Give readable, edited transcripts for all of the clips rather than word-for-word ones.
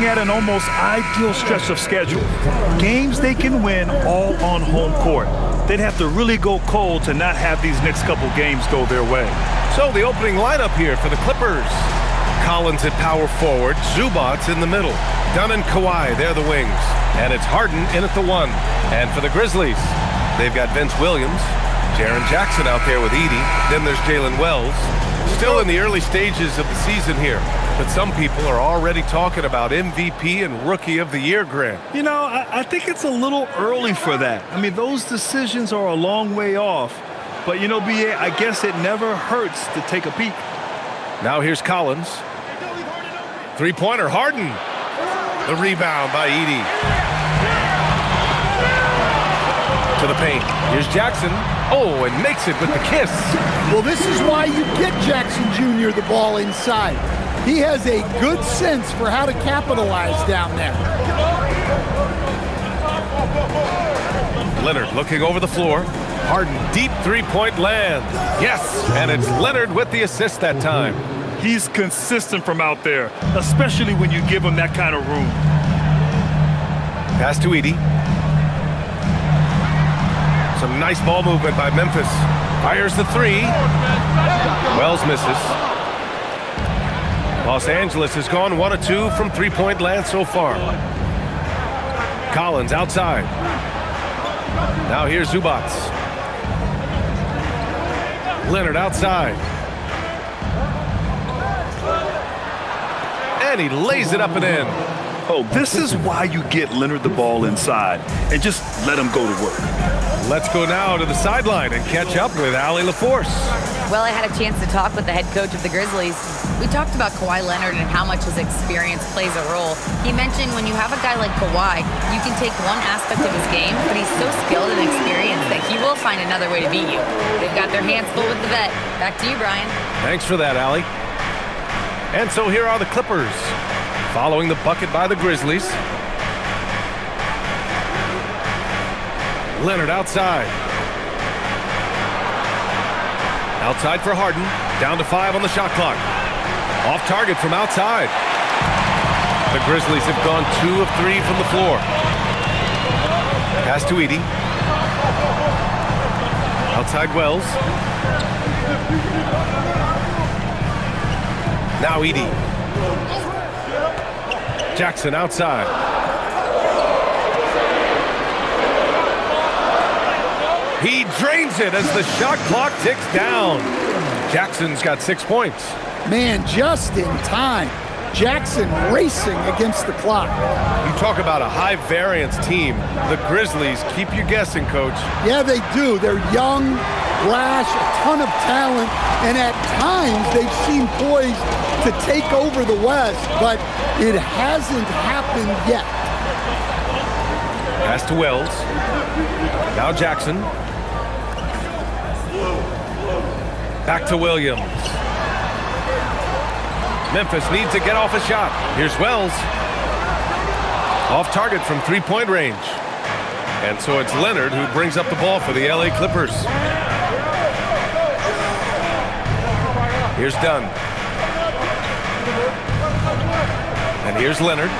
at an almost ideal stretch of schedule. Games they can win all on home court. They'd have to really go cold to not have these next couple games go their way. So the opening lineup here for the Clippers. Collins at power forward, Zubac in the middle. Dunn and Kawhi, they're the wings. And it's Harden in at the 1. And for the Grizzlies, they've got Vince Williams, Jaren Jackson out there with Edey. Then there's Jalen Wells. Still in the early stages of the season here, but some people are already talking about MVP and Rookie of the Year, Grant. You know, I think it's a little early for that. I mean, those decisions are a long way off. But, you know, B.A., I guess it never hurts to take a peek. Now here's Collins. Three-pointer, Harden. The rebound by Edey. To the paint. Here's Jackson. Oh, and makes it with the kiss. Well, this is why you get Jackson Jr. the ball inside. He has a good sense for how to capitalize down there. Leonard looking over the floor. Harden, deep three-point land. Yes, and it's Leonard with the assist that time. He's consistent from out there, especially when you give him that kind of room. Pass to Edey. Some nice ball movement by Memphis. Fires the 3. Wells misses. Los Angeles has gone 1 of 2 from three-point land so far. Collins outside. Now here's Zubac. Leonard outside. And he lays it up and in. Oh, this is why you get Leonard the ball inside and just let him go to work. Let's go now to the sideline and catch up with Allie LaForce. Well, I had a chance to talk with the head coach of the Grizzlies. We talked about Kawhi Leonard and how much his experience plays a role. He mentioned when you have a guy like Kawhi, you can take one aspect of his game, but he's so skilled and experienced that he will find another way to beat you. They've got their hands full with the vet. Back to you, Brian. Thanks for that, Allie. And so here are the Clippers, following the bucket by the Grizzlies. Leonard outside. Outside for Harden. Down to 5 on the shot clock. Off target from outside. The Grizzlies have gone 2 of 3 from the floor. Pass to Edey. Outside Wells. Now Edey. Jackson outside. He drains it as the shot clock ticks down. Jackson's got 6 points. Man, just in time. Jackson racing against the clock. You talk about a high-variance team. The Grizzlies keep you guessing, Coach. Yeah, they do. They're young, brash, a ton of talent, and at times they've seemed poised to take over the West, but it hasn't happened yet. Pass to Wells. Now Jackson. Back to Williams. Memphis needs to get off a shot. Here's Wells. Off target from three-point range. And so it's Leonard who brings up the ball for the LA Clippers. Here's Dunn. And here's Leonard.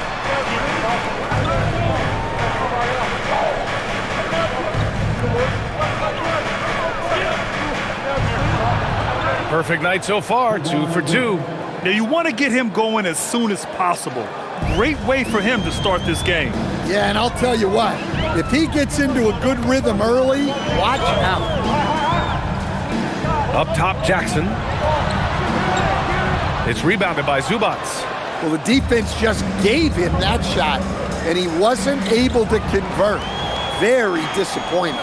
Perfect night so far, 2 for 2. Now, you want to get him going as soon as possible. Great way for him to start this game. Yeah, and I'll tell you what, if he gets into a good rhythm early, watch out. Up top, Jackson. It's rebounded by Zubac. Well, the defense just gave him that shot, and he wasn't able to convert. Very disappointing.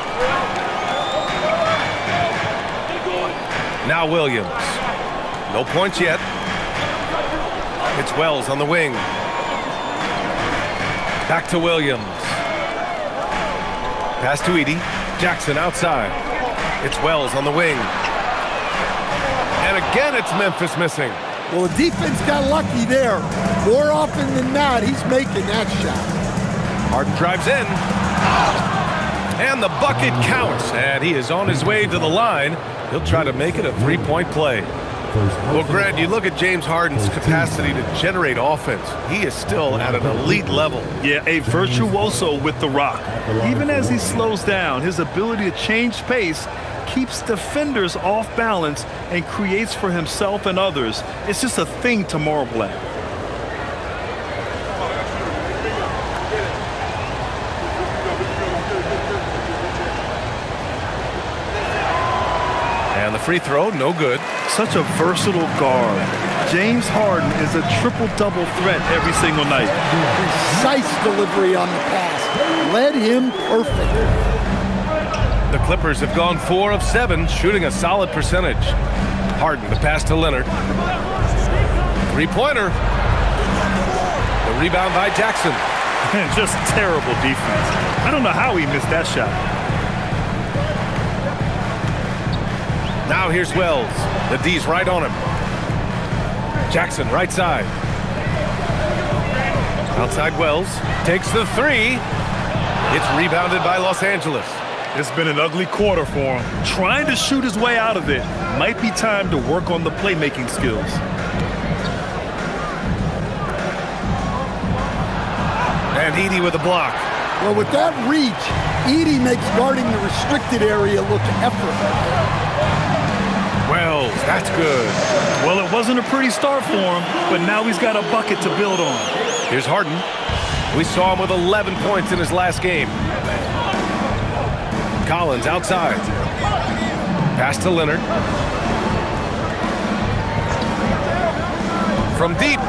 Now Williams. No points yet. It's Wells on the wing. Back to Williams. Pass to Edey. Jackson outside. It's Wells on the wing. And again, it's Memphis missing. Well, the defense got lucky there. More often than not, he's making that shot. Harden drives in. And the bucket counts. And he is on his way to the line. He'll try to make it a three-point play. Well, Grant, you look at James Harden's capacity to generate offense. He is still at an elite level. Yeah, a virtuoso with the rock. Even as he slows down, his ability to change pace keeps defenders off balance and creates for himself and others. It's just a thing to marvel at. And the free throw, no good. Such a versatile guard. James Harden is a triple-double threat every single night. Precise delivery on the pass. Led him perfect. The Clippers have gone 4 of 7, shooting a solid percentage. Harden, the pass to Leonard. Three-pointer. The rebound by Jackson. Just terrible defense. I don't know how he missed that shot. Now here's Wells. The D's right on him. Jackson, right side. Outside Wells. Takes the three. It's rebounded by Los Angeles. It's been an ugly quarter for him. Trying to shoot his way out of it. Might be time to work on the playmaking skills. And Edey with a block. Well, with that reach, Edey makes guarding the restricted area look effortless. Wells, that's good. Well, it wasn't a pretty start for him, but now he's got a bucket to build on. Here's Harden. We saw him with 11 points in his last game. Collins outside. Pass to Leonard. From deep.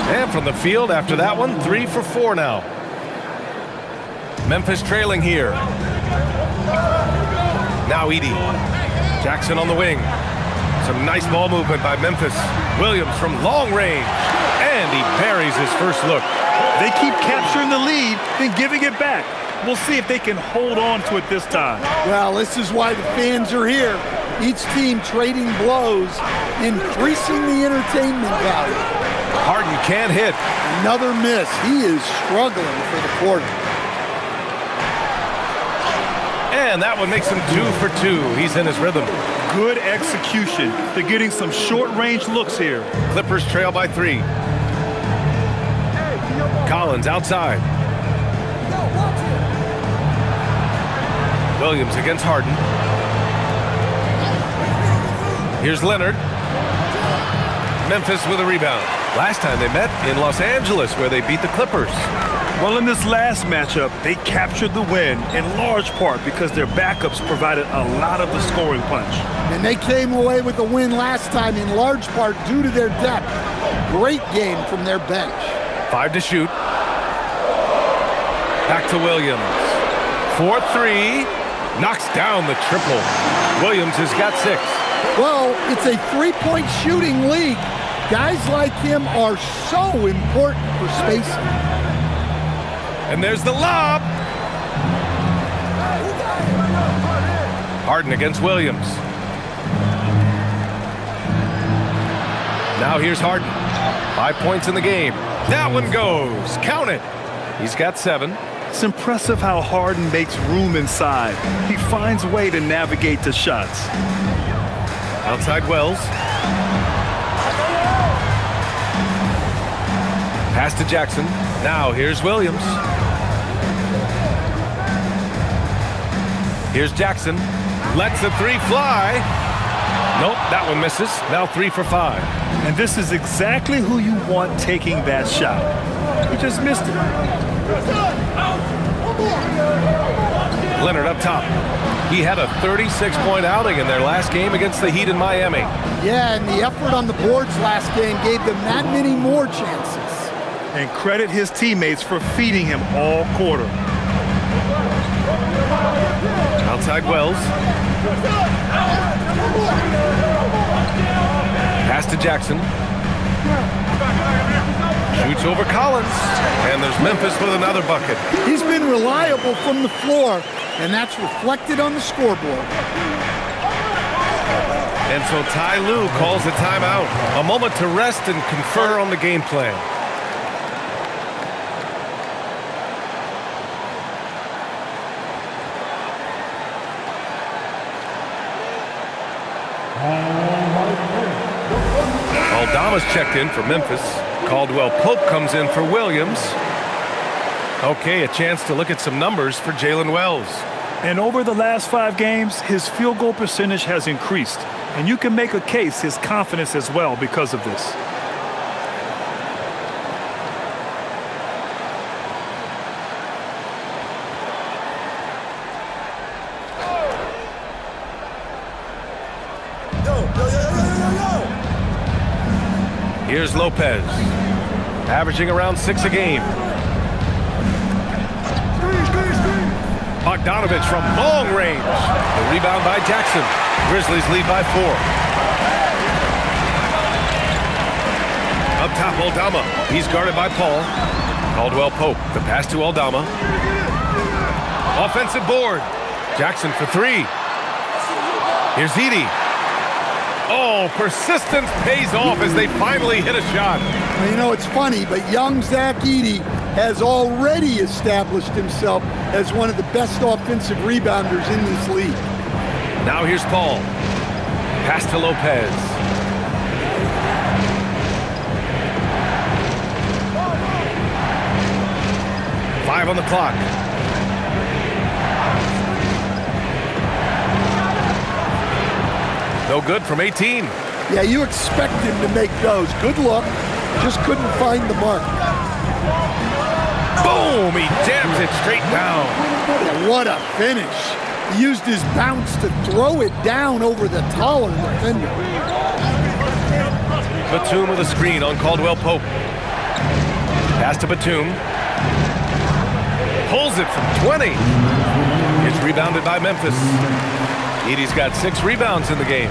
And from the field after that one, 3 for 4 now. Memphis trailing here. Now Edey. Jackson on the wing. Some nice ball movement by Memphis. Williams from long range. And he buries his first look. They keep capturing the lead, then giving it back. We'll see if they can hold on to it this time. Well, this is why the fans are here. Each team trading blows, increasing the entertainment value. Harden can't hit. Another miss. He is struggling for the quarter. And that one makes him 2 for 2. He's in his rhythm. Good execution. They're getting some short-range looks here. Clippers trail by 3. Collins outside. Williams against Harden. Here's Leonard. Memphis with a rebound. Last time they met in Los Angeles where they beat the Clippers. Well, in this last matchup, they captured the win in large part because their backups provided a lot of the scoring punch. And they came away with the win last time in large part due to their depth. Great game from their bench. 5 to shoot. Back to Williams. 4-3. Knocks down the triple. Williams has got 6. Well, it's a three-point shooting league. Guys like him are so important for spacing. And there's the lob. Harden against Williams. Now here's Harden. 5 points in the game. That one goes. Count it. He's got 7. It's impressive how Harden makes room inside. He finds a way to navigate the shots. Outside Wells. Pass to Jackson. Now here's Williams. Here's Jackson. Lets the 3 fly. Nope, that one misses. Now 3 for 5. And this is exactly who you want taking that shot. He just missed it. Leonard up top. He had a 36-point outing in their last game against the Heat in Miami. Yeah, and the effort on the boards last game gave them that many more chances. And credit his teammates for feeding him all quarter. Outside Wells. Pass to Jackson. Shoots over Collins. And there's Memphis with another bucket. He's been reliable from the floor, and that's reflected on the scoreboard. And so Ty Lue calls a timeout. A moment to rest and confer on the game plan. Aldama's checked in for Memphis. Caldwell Pope comes in for Williams. Okay, a chance to look at some numbers for Jalen Wells. And over the last 5 games, his field goal percentage has increased. And you can make a case his confidence as well because of this. Here's Lopez, averaging around 6 a game. Bogdanovich from long range. The rebound by Jackson. Grizzlies lead by 4. Up top, Aldama. He's guarded by Paul. Caldwell Pope. The pass to Aldama. Offensive board. Jackson for 3. Here's Edey. Oh, persistence pays off as they finally hit a shot. Well, you know, it's funny, but young Zach Edey has already established himself as one of the best offensive rebounders in this league. Now here's Paul. Pass to Lopez. Five on the clock. No good from 18. Yeah, you expect him to make those. Good look. Just couldn't find the mark. Boom! He jams it straight down. Yeah, what a finish. He used his bounce to throw it down over the taller defender. Batum with a screen on Caldwell Pope. Pass to Batum. Pulls it from 20. It's rebounded by Memphis. Edey's got 6 rebounds in the game.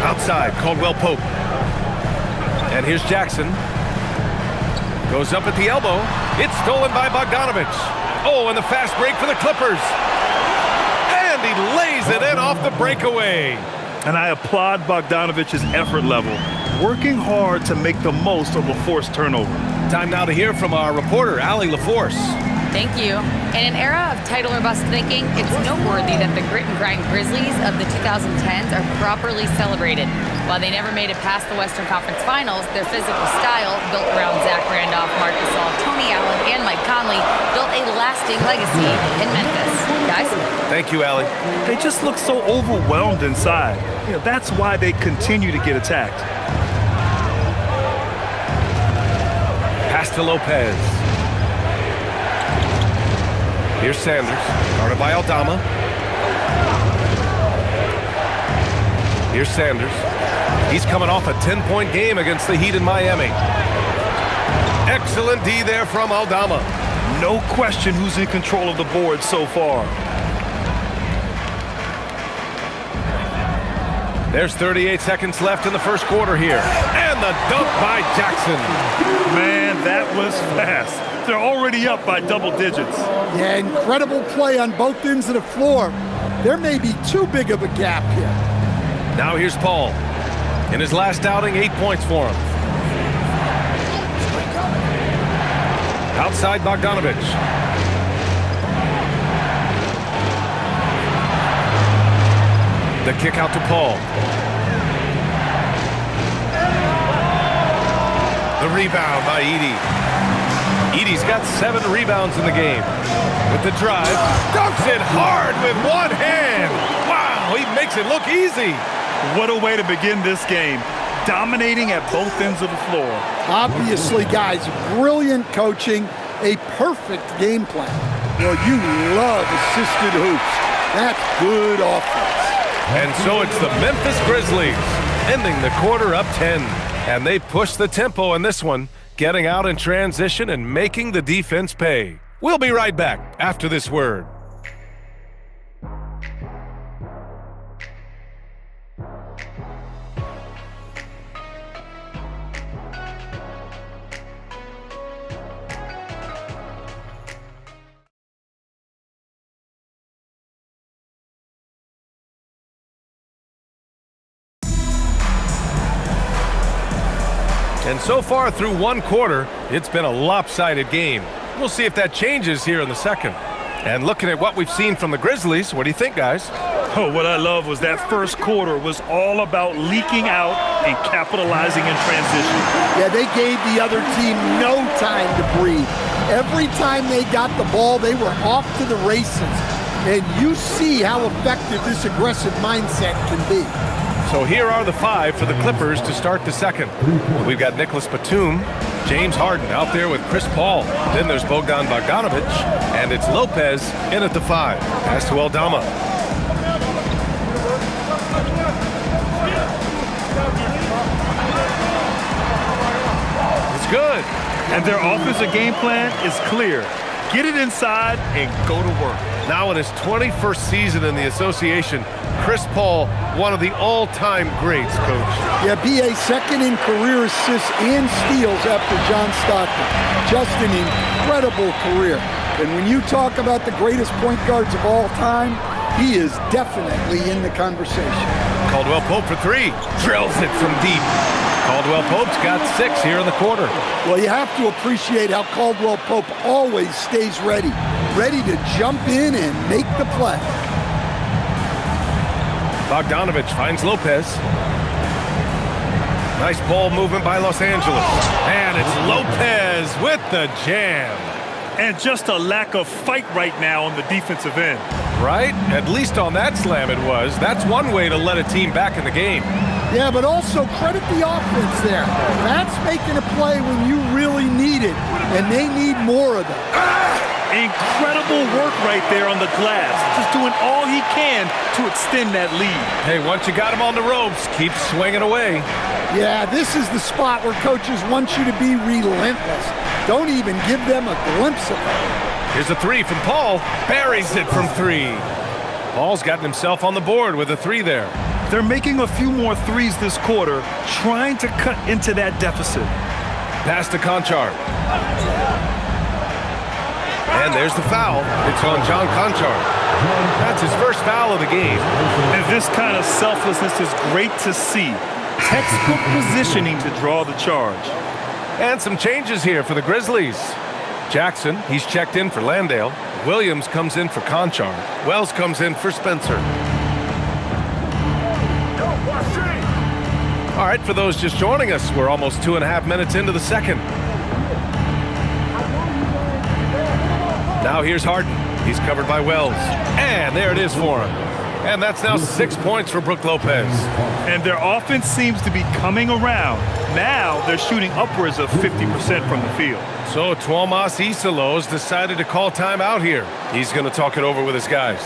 Outside, Caldwell Pope. And here's Jackson. Goes up at the elbow. It's stolen by Bogdanovich. Oh, and the fast break for the Clippers. And he lays it in off the breakaway. And I applaud Bogdanovich's effort level, working hard to make the most of a forced turnover. Time now to hear from our reporter, Allie LaForce. Thank you. In an era of title or bust thinking, it's noteworthy that the grit and grind Grizzlies of the 2010s are properly celebrated. While they never made it past the Western Conference Finals, their physical style, built around Zach Randolph, Marc Gasol, Tony Allen, and Mike Conley, built a lasting legacy in Memphis. Guys? Thank you, Allie. They just look so overwhelmed inside. You know, that's why they continue to get attacked. Pass to Lopez. Here's Sanders, guarded by Aldama. Here's Sanders. He's coming off a 10-point game against the Heat in Miami. Excellent D there from Aldama. No question who's in control of the board so far. There's 38 seconds left in the first quarter here. And the dunk by Jackson. Man, that was fast. They're already up by double digits. Yeah, incredible play on both ends of the floor. There may be too big of a gap here. Now here's Paul. In his last outing, 8 points for him. Outside Bogdanovich. The kick out to Paul. The rebound by Edey. Edey's got 7 rebounds in the game. With the drive, dunks it hard with one hand. Wow, he makes it look easy. What a way to begin this game. Dominating at both ends of the floor. Obviously, guys, brilliant coaching, a perfect game plan. Well, you love assisted hoops. That's good offense. And so it's the Memphis Grizzlies ending the quarter up 10. And they push the tempo in this one, getting out in transition and making the defense pay. We'll be right back after this word. And so far through one quarter, it's been a lopsided game. We'll see if that changes here in the second. And looking at what we've seen from the Grizzlies, what do you think, guys? Oh, what I love was that first quarter was all about leaking out and capitalizing in transition. Yeah, they gave the other team no time to breathe. Every time they got the ball, they were off to the races. And you see how effective this aggressive mindset can be. So here are the 5 for the Clippers to start the second. We've got Nicholas Batum, James Harden out there with Chris Paul. Then there's Bogdan Bogdanovic, and it's Lopez in at the 5. Pass to Aldama. It's good. And their offensive game plan is clear. Get it inside and go to work. Now in his 21st season in the association, Chris Paul, one of the all-time greats, Coach. Yeah, BA second in career assists and steals after John Stockton. Just an incredible career. And when you talk about the greatest point guards of all time, he is definitely in the conversation. Caldwell Pope for 3. Drills it from deep. Caldwell Pope's got 6 here in the quarter. Well, you have to appreciate how Caldwell Pope always stays ready to jump in and make the play. Bogdanovic finds Lopez. Nice ball movement by Los Angeles. And it's Lopez with the jam. And just a lack of fight right now on the defensive end. Right? At least on that slam it was. That's one way to let a team back in the game. Yeah, but also credit the offense there. That's making a play when you really need it, and they need more of that. Incredible work right there on the glass. Just doing all he can to extend that lead. Hey, once you got him on the ropes, keep swinging away. Yeah, this is the spot where coaches want you to be relentless. Don't even give them a glimpse of it. Here's a 3 from Paul. Buries it from 3. Paul's gotten himself on the board with a 3 there. They're making a few more threes this quarter, trying to cut into that deficit. Pass to Conchar. And there's the foul. It's on John Conchar. That's his first foul of the game. And this kind of selflessness is great to see. Textbook positioning to draw the charge. And some changes here for the Grizzlies. Jackson, he's checked in for Landale. Williams comes in for Conchar. Wells comes in for Spencer. All right, for those just joining us, we're almost 2.5 minutes into the second. Now here's Harden. He's covered by Wells. And there it is for him. And that's now 6 points for Brook Lopez. And their offense seems to be coming around. Now they're shooting upwards of 50% from the field. So Tuomas Isalos decided to call timeout here. He's going to talk it over with his guys.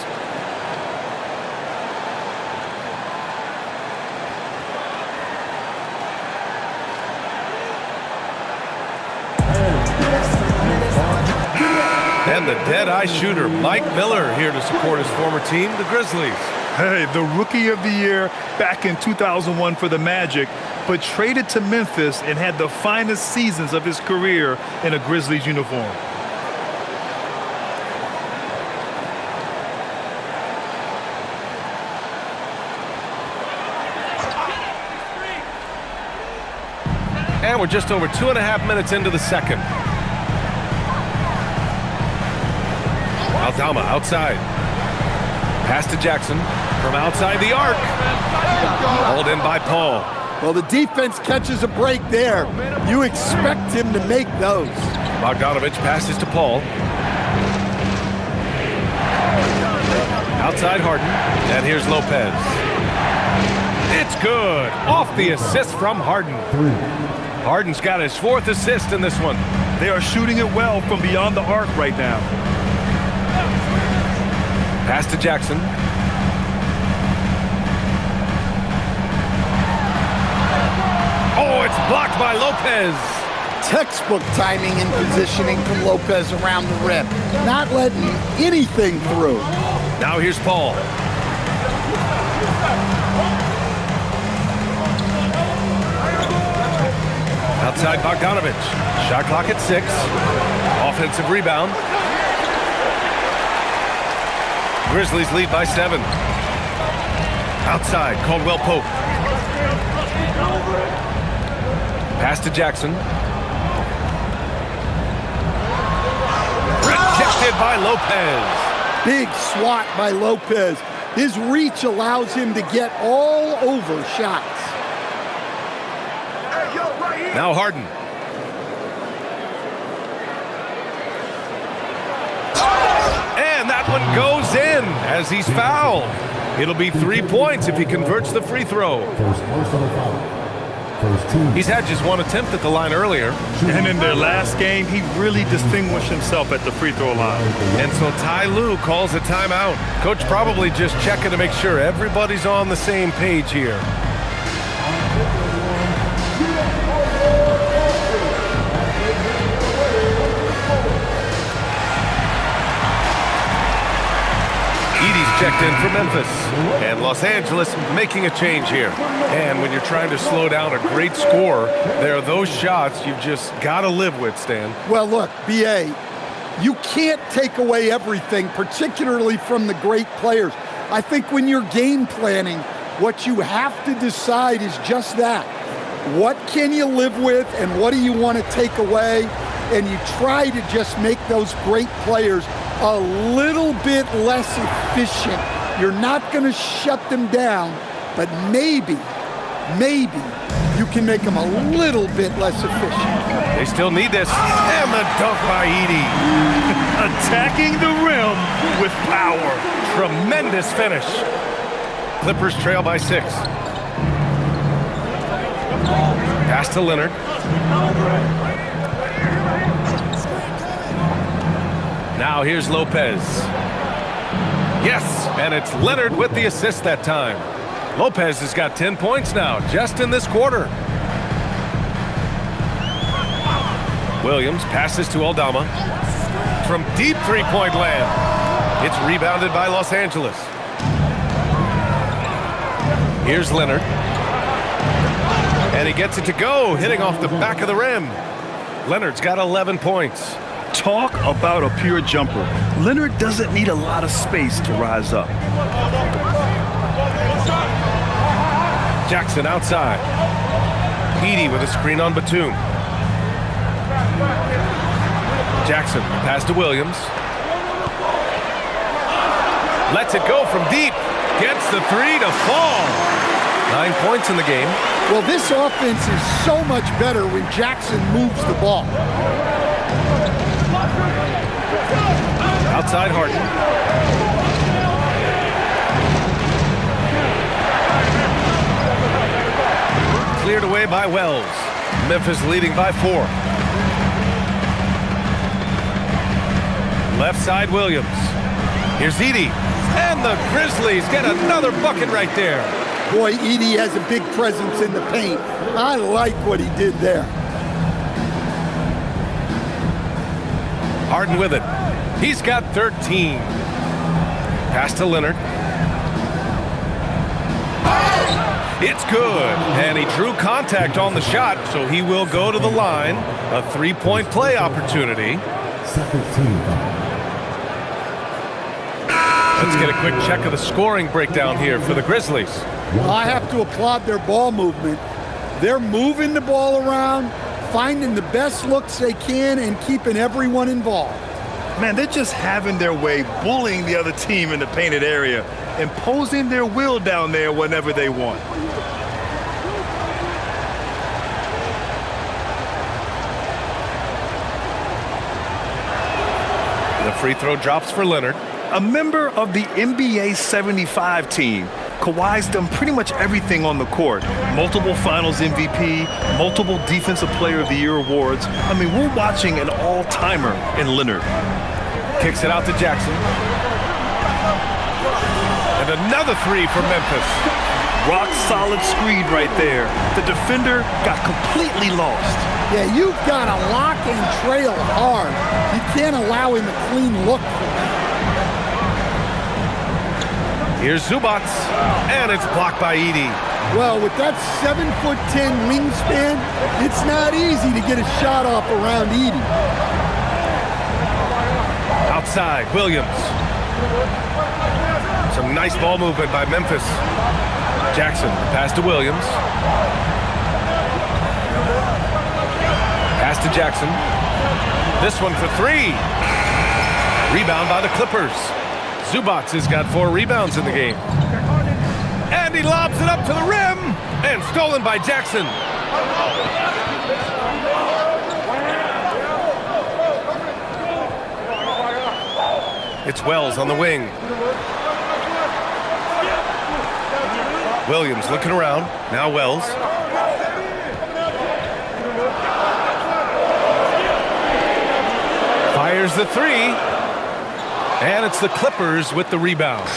And the dead-eye shooter, Mike Miller, here to support his former team, the Grizzlies. Hey, the Rookie of the Year back in 2001 for the Magic, but traded to Memphis and had the finest seasons of his career in a Grizzlies uniform. And we're just over 2.5 minutes into the second. Aldama outside. Pass to Jackson from outside the arc. Hauled in by Paul. Well, the defense catches a break there. You expect him to make those. Bogdanovic passes to Paul. Outside Harden. And here's Lopez. It's good. Off the assist from Harden. Harden's got his 4th assist in this one. They are shooting it well from beyond the arc right now. Pass to Jackson. Oh, it's blocked by Lopez. Textbook timing and positioning from Lopez around the rim. Not letting anything through. Now here's Paul. Outside Bogdanovic. Shot clock at 6. Offensive rebound. Grizzlies lead by 7. Outside, Caldwell Pope. Pass to Jackson. Rejected by Lopez. Big swat by Lopez. His reach allows him to get all over shots. Now Harden. And that one goes in as he's fouled. It'll be 3 points if he converts the free throw. He's had just one attempt at the line earlier. And in their last game, he really distinguished himself at the free throw line. And so Ty Lue calls a timeout. Coach probably just checking to make sure everybody's on the same page here. Checked in for Memphis. And Los Angeles making a change here. And when you're trying to slow down a great score, there are those shots you've just got to live with, Stan. Well, look, B.A., you can't take away everything, particularly from the great players. I think when you're game planning, what you have to decide is just that. What can you live with and what do you want to take away? And you try to just make those great players a little bit less efficient. You're not going to shut them down, but maybe you can make them a little bit less efficient. They still need this. And the dunk by Edey. Attacking the rim with power. Tremendous finish. Clippers trail by 6. Pass to Leonard. Now here's Lopez. Yes, and it's Leonard with the assist that time. Lopez has got 10 points now, just in this quarter. Williams passes to Aldama. From deep three-point land. It's rebounded by Los Angeles. Here's Leonard. And he gets it to go, hitting off the back of the rim. Leonard's got 11 points. Talk about a pure jumper. Leonard doesn't need a lot of space to rise up. Jackson outside. Edey with a screen on Batum. Jackson, pass to Williams. Lets it go from deep. Gets the three to fall. 9 points in the game. Well, this offense is so much better when Jackson moves the ball. Outside Harden. Cleared away by Wells. Memphis leading by 4. Left side Williams. Here's Edey. And the Grizzlies get another bucket right there. Boy, Edey has a big presence in the paint. I like what he did there. Harden with it. He's got 13. Pass to Leonard. It's good. And he drew contact on the shot, so he will go to the line. A 3-point play opportunity. Let's get a quick check of the scoring breakdown here for the Grizzlies. Well, I have to applaud their ball movement. They're moving the ball around, finding the best looks they can, and keeping everyone involved. Man, they're just having their way, bullying the other team in the painted area, imposing their will down there whenever they want. The free throw drops for Leonard. A member of the NBA 75 team, Kawhi's done pretty much everything on the court. Multiple Finals MVP, multiple Defensive Player of the Year awards. I mean, we're watching an all-timer in Leonard. Kicks it out to Jackson. And another three for Memphis. Rock-solid screen right there. The defender got completely lost. Yeah, you've got to lock and trail hard. You can't allow him a clean look for that. Here's Zubac, and it's blocked by Edey. Well, with that 7'10" wingspan, it's not easy to get a shot off around Edey. Outside, Williams. Some nice ball movement by Memphis. Jackson, pass to Williams. Pass to Jackson. This one for 3. Rebound by the Clippers. Zubac has got 4 rebounds in the game. And he lobs it up to the rim. And stolen by Jackson. It's Wells on the wing. Williams looking around. Now Wells. Fires the 3. And it's the Clippers with the rebound.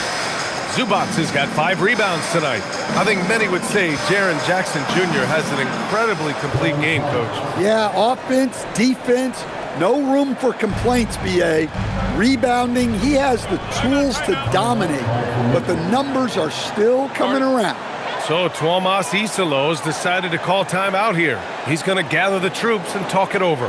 Zubac has got 5 rebounds tonight. I think many would say Jaren Jackson Jr. has an incredibly complete game, Coach. Yeah, offense, defense, no room for complaints, B.A. Rebounding, he has the tools to dominate, but the numbers are still coming around. So Tuomas Isalos decided to call timeout here. He's going to gather the troops and talk it over.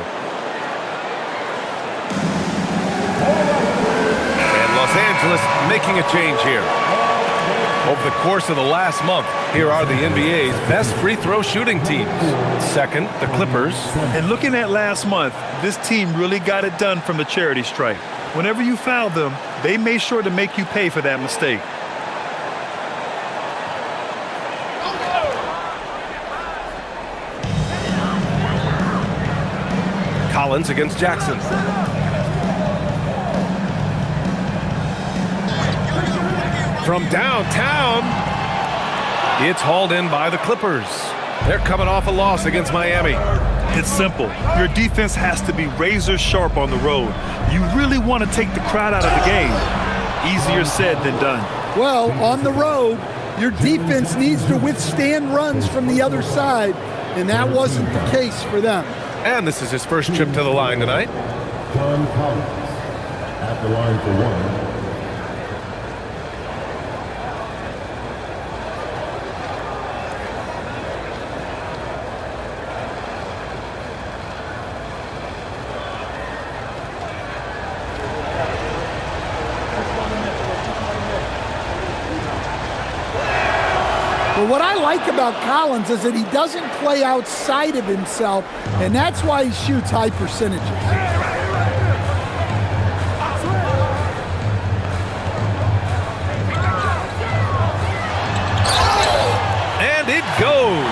And Los Angeles making a change here. Over the course of the last month, here are the NBA's best free throw shooting teams. Second, the Clippers. And looking at last month, this team really got it done from the charity stripe. Whenever you fouled them, they made sure to make you pay for that mistake. Collins against Jackson. From downtown, it's hauled in by the Clippers. They're coming off a loss against Miami. It's simple. Your defense has to be razor sharp on the road. You really want to take the crowd out of the game. Easier said than done. Well, on the road, your defense needs to withstand runs from the other side, and that wasn't the case for them. And this is his first trip to the line tonight. John Collins at the line for 1. But what I like about Collins is that he doesn't play outside of himself, and that's why he shoots high percentages. And it goes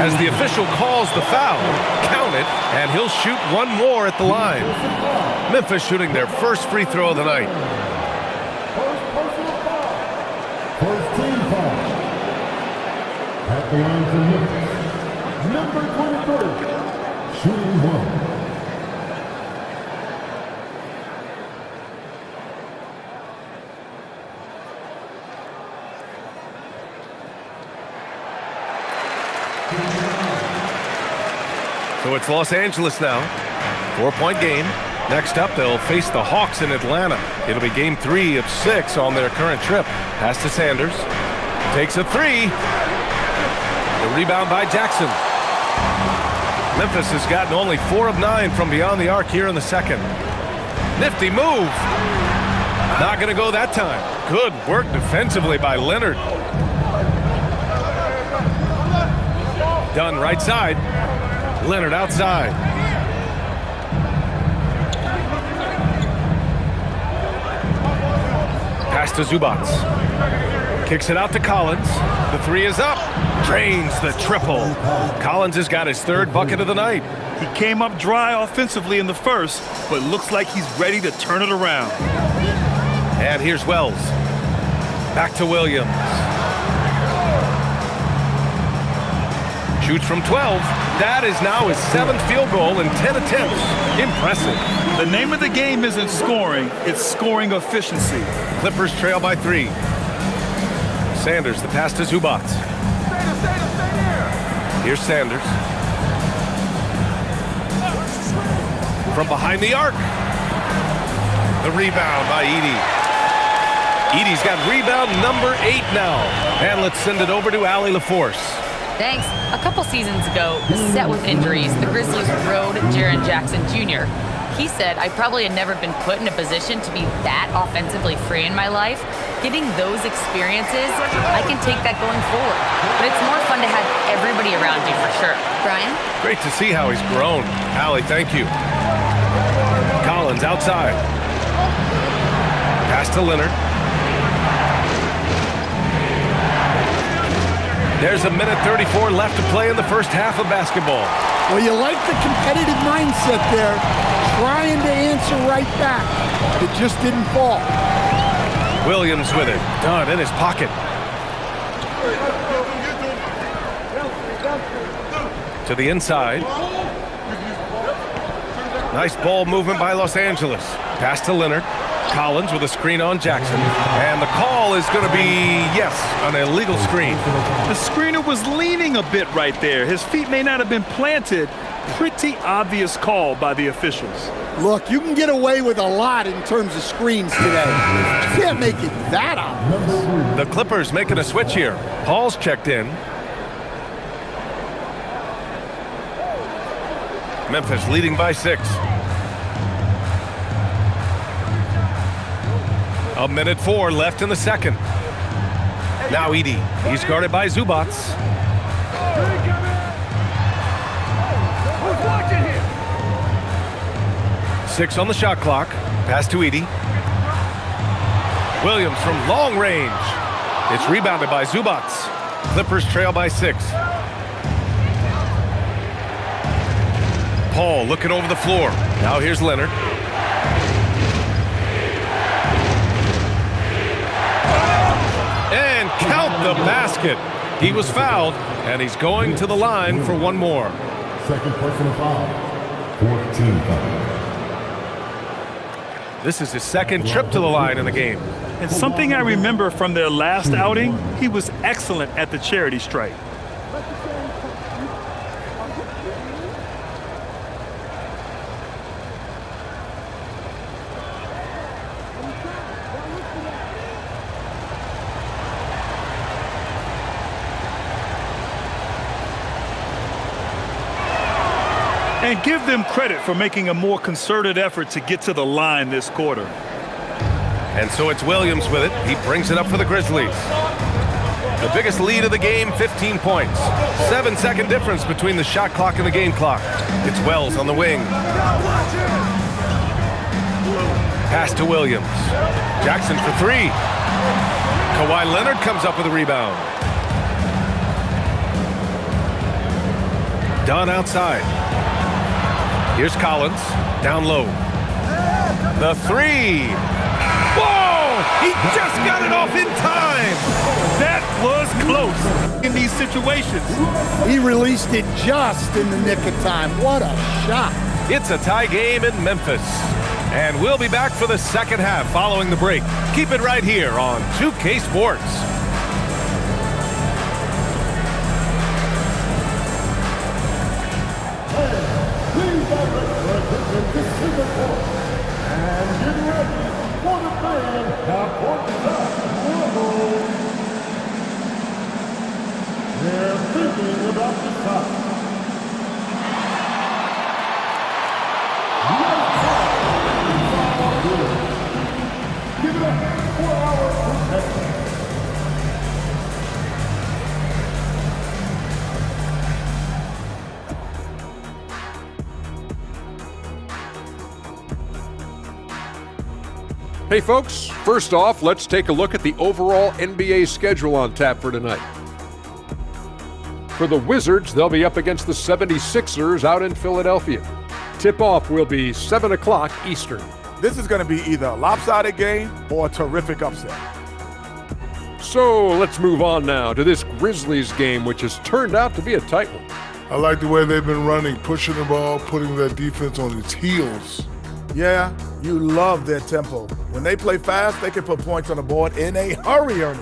as the official calls the foul. Count it, and he'll shoot one more at the line. Memphis shooting their first free throw of the night. First team foul. At the line for Memphis, number 23, shooting 1. So it's Los Angeles now. 4-point game. Next up, they'll face the Hawks in Atlanta. It'll be game 3 of 6 on their current trip. Pass to Sanders. Takes a 3. The rebound by Jackson. Memphis has gotten only 4 of 9 from beyond the arc here in the second. Nifty move. Not going to go that time. Good work defensively by Leonard. Dunn right side. Leonard outside. Pass to Zubac. Kicks it out to Collins. The 3 is up. Drains the triple. Collins has got his 3rd bucket of the night. He came up dry offensively in the first, but looks like he's ready to turn it around. And here's Wells. Back to Williams. Shoots from 12. That is now his 7th field goal in 10 attempts. Impressive. The name of the game isn't scoring, it's scoring efficiency. Clippers trail by 3. Sanders, the pass to Zubac. Here's Sanders. From behind the arc. The rebound by Edey. Edey's got rebound number 8 now. And let's send it over to Allie LaForce. Thanks. A couple seasons ago, beset with injuries, the Grizzlies rode Jaren Jackson Jr. He said, I probably had never been put in a position to be that offensively free in my life. Getting those experiences, I can take that going forward. But it's more fun to have everybody around you for sure. Brian? Great to see how he's grown. Allie, thank you. Collins outside. Pass to Leonard. There's a minute 34 left to play in the first half of basketball. Well, you like the competitive mindset there, trying to answer right back. It just didn't fall. Williams with it. Dunn in his pocket. To the inside. Nice ball movement by Los Angeles. Pass to Leonard. Collins with a screen on Jackson. And the call is going to be, yes, an illegal screen. The screener was leaning a bit right there. His feet may not have been planted. Pretty obvious call by the officials. Look, you can get away with a lot in terms of screens today. You can't make it that obvious. The Clippers making a switch here. Paul's checked in. Memphis leading by 6. A minute 4 left in the second. Now Edey. He's guarded by Zubac. Six on the shot clock. Pass to Edey. Williams from long range. It's rebounded by Zubac. Clippers trail by 6. Paul looking over the floor. Now here's Leonard. And count the basket. He was fouled, and he's going to the line for one more. Second personal foul. 14 foul. This is his second trip to the line in the game. And something I remember from their last outing, he was excellent at the charity stripe. And give them credit for making a more concerted effort to get to the line this quarter. And so it's Williams with it. He brings it up for the Grizzlies. The biggest lead of the game, 15 points. 7-second difference between the shot clock and the game clock. It's Wells on the wing. Pass to Williams. Jackson for 3. Kawhi Leonard comes up with a rebound. Dunn outside. Here's Collins, down low. The 3. Whoa! He just got it off in time! That was close in these situations. He released it just in the nick of time. What a shot. It's a tie game in Memphis. And we'll be back for the second half following the break. Keep it right here on 2K Sports. And get ready for the big half-court shot. They're thinking about the shot. Give it up for our protection. Hey folks, first off, let's take a look at the overall NBA schedule on tap for tonight. For the Wizards, they'll be up against the 76ers out in Philadelphia. Tip-off will be 7 o'clock Eastern. This is going to be either a lopsided game or a terrific upset. So let's move on now to this Grizzlies game, which has turned out to be a tight one. I like the way they've been running, pushing the ball, putting their defense on its heels. Yeah, you love their tempo. When they play fast, they can put points on the board in a hurry, Ernie.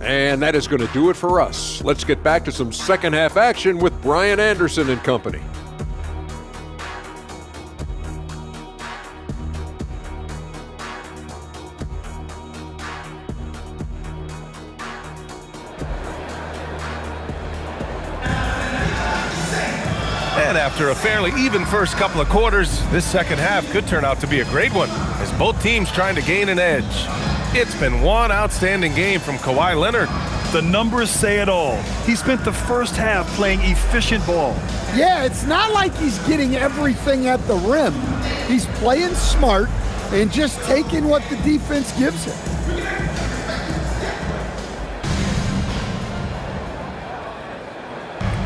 And that is going to do it for us. Let's get back to some second half action with Brian Anderson and company. And after a fairly even first couple of quarters, this second half could turn out to be a great one, as both teams trying to gain an edge. It's been one outstanding game from Kawhi Leonard. The numbers say it all. He spent the first half playing efficient ball. Yeah, it's not like he's getting everything at the rim. He's playing smart and just taking what the defense gives him.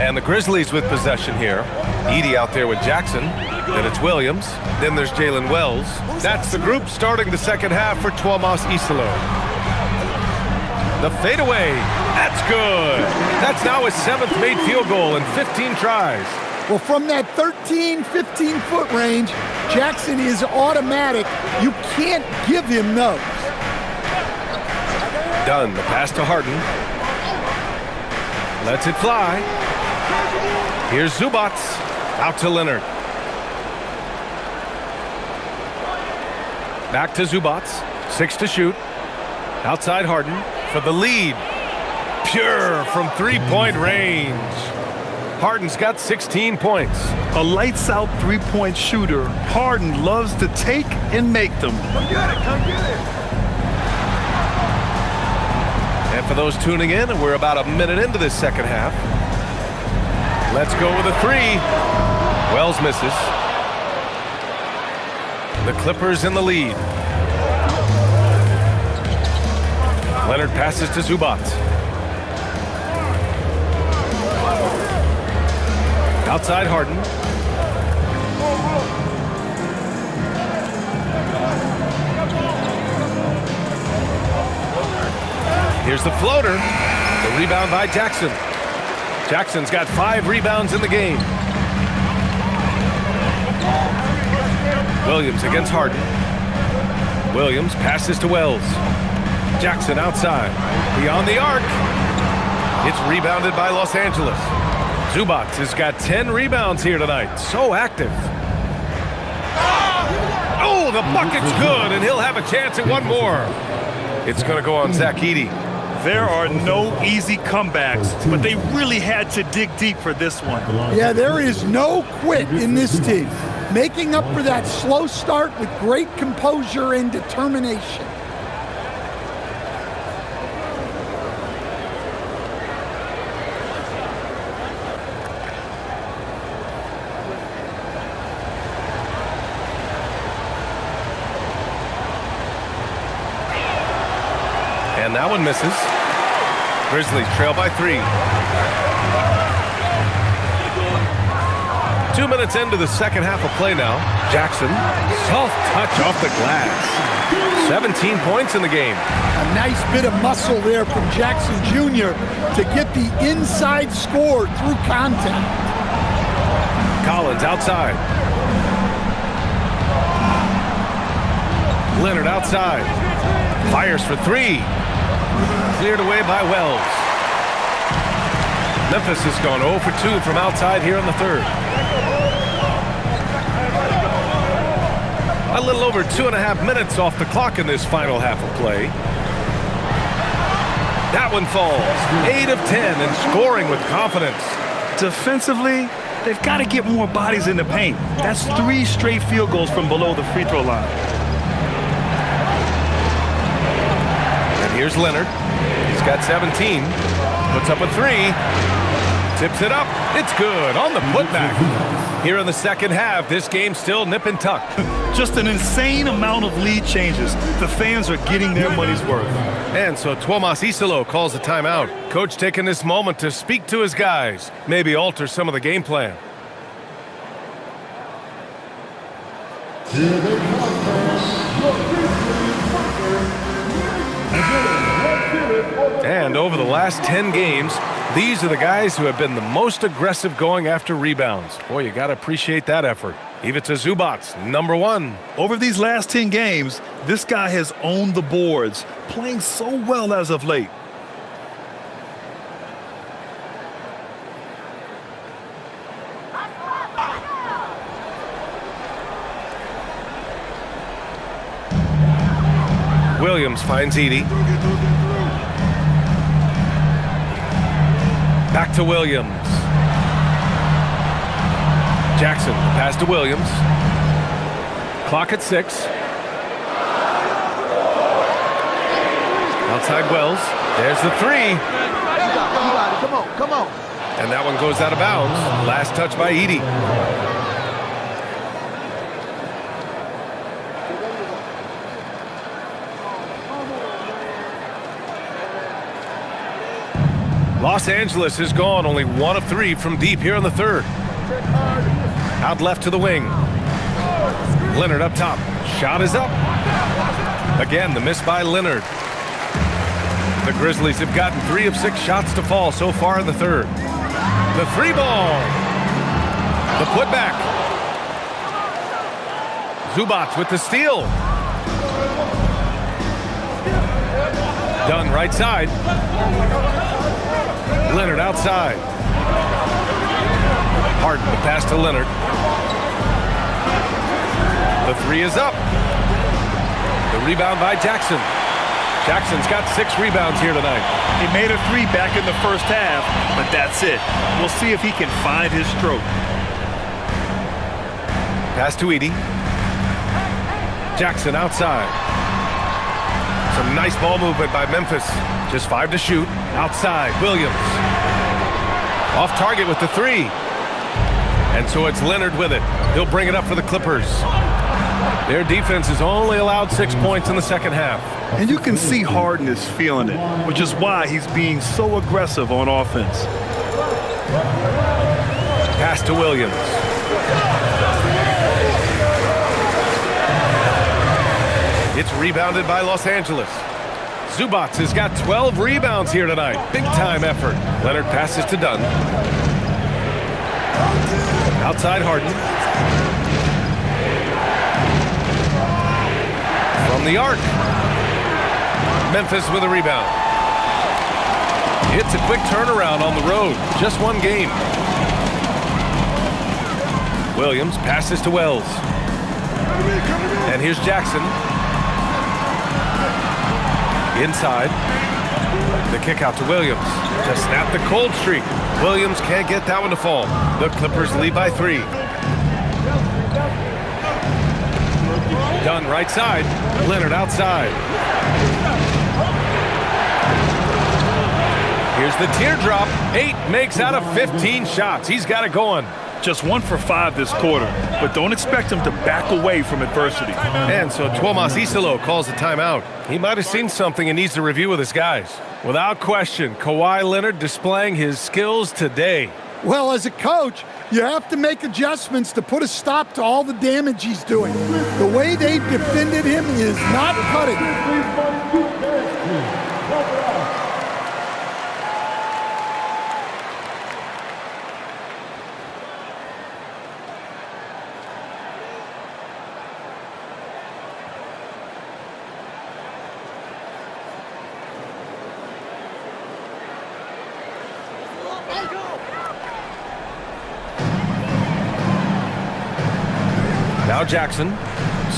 And the Grizzlies with possession here. Edey out there with Jackson. Then it's Williams. Then there's Jalen Wells. That's the group starting the second half for Tuomas Isalo. The fadeaway. That's good. That's now his 7th made field goal in 15 tries. Well, from that 13, 15-foot range, Jackson is automatic. You can't give him those. Dunn, the pass to Harden. Lets it fly. Here's Zubac. Out to Leonard. Back to Zubac. 6 to shoot. Outside Harden for the lead. Pure from three-point range. Harden's got 16 points. A lights-out three-point shooter. Harden loves to take and make them. Come get it, come get it. And for those tuning in, we're about a minute into this second half. Let's go with a 3. Wells misses. The Clippers in the lead. Leonard passes to Zubac. Outside Harden. Here's the floater. The rebound by Jackson. Jackson's got 5 rebounds in the game. Williams against Harden. Williams passes to Wells. Jackson outside. Beyond the arc. It's rebounded by Los Angeles. Zubac has got 10 rebounds here tonight. So active. Oh, the bucket's good, and he'll have a chance at one more. It's going to go on Zach Edey. There are no easy comebacks, but they really had to dig deep for this one. Yeah, there is no quit in this team. Making up for that slow start with great composure and determination. And that one misses. Grizzlies trail by 3. 2 minutes into the second half of play now. Jackson, soft touch off the glass. 17 points in the game. A nice bit of muscle there from Jackson Jr. to get the inside score through contact. Collins outside. Leonard outside. Fires for 3. Cleared away by Wells. Memphis has gone 0 for 2 from outside here in the third. A little over 2.5 minutes off the clock in this final half of play. That one falls. 8 of 10 and scoring with confidence. Defensively, they've got to get more bodies in the paint. That's 3 straight field goals from below the free throw line. And here's Leonard. He's got 17. Puts up a 3. Tips it up. It's good on the putback. Here in the second half, this game's still nip and tuck. Just an insane amount of lead changes. The fans are getting their money's worth. And so Tuomas Isalo calls a timeout. Coach taking this moment to speak to his guys, maybe alter some of the game plan. And over the last 10 games, these are the guys who have been the most aggressive going after rebounds. Boy, you got to appreciate that effort. Ivica Zubac, number 1. Over these last 10 games, this guy has owned the boards, playing so well as of late. Williams finds Edey. Back to Williams. Jackson, pass to Williams. Clock at 6. Outside Wells. There's the 3. Come on, come on. And that one goes out of bounds. Last touch by Edey. Los Angeles is gone only 1 of 3 from deep here in the third. Out left to the wing. Leonard up top. Shot is up. Again, the miss by Leonard. The Grizzlies have gotten 3 of 6 shots to fall so far in the third. The 3-ball. The putback. Zubac with the steal. Dunn right side. Leonard outside. Harden the pass to Leonard. The 3 is up. The rebound by Jackson. Jackson's got 6 rebounds here tonight. He made a 3 back in the first half, but that's it. We'll see if he can find his stroke. Pass to Edey. Jackson outside. Some nice ball movement by Memphis. Just 5 to shoot. Outside, Williams. Off target with the 3. And so it's Leonard with it. He'll bring it up for the Clippers. Their defense has only allowed 6 points in the second half. And you can see Harden is feeling it, which is why he's being so aggressive on offense. Pass to Williams. It's rebounded by Los Angeles. Zubac has got 12 rebounds here tonight. Big time effort. Leonard passes to Dunn. Outside Harden. From the arc. Memphis with a rebound. It's a quick turnaround on the road. Just 1 game. Williams passes to Wells. And here's Jackson. Inside. The kick out to Williams. To snap the cold streak. Williams can't get that one to fall. The Clippers lead by 3. Dunn right side. Leonard outside. Here's the teardrop. 8 makes out of 15 shots. He's got it going. Just 1 for 5 this quarter, but don't expect him to back away from adversity. And so Tuomas Isalo calls the timeout. He might have seen something and needs to review with his guys. Without question, Kawhi Leonard displaying his skills today. Well, as a coach, you have to make adjustments to put a stop to all the damage he's doing. The way they defended him is not cutting. Now Jackson,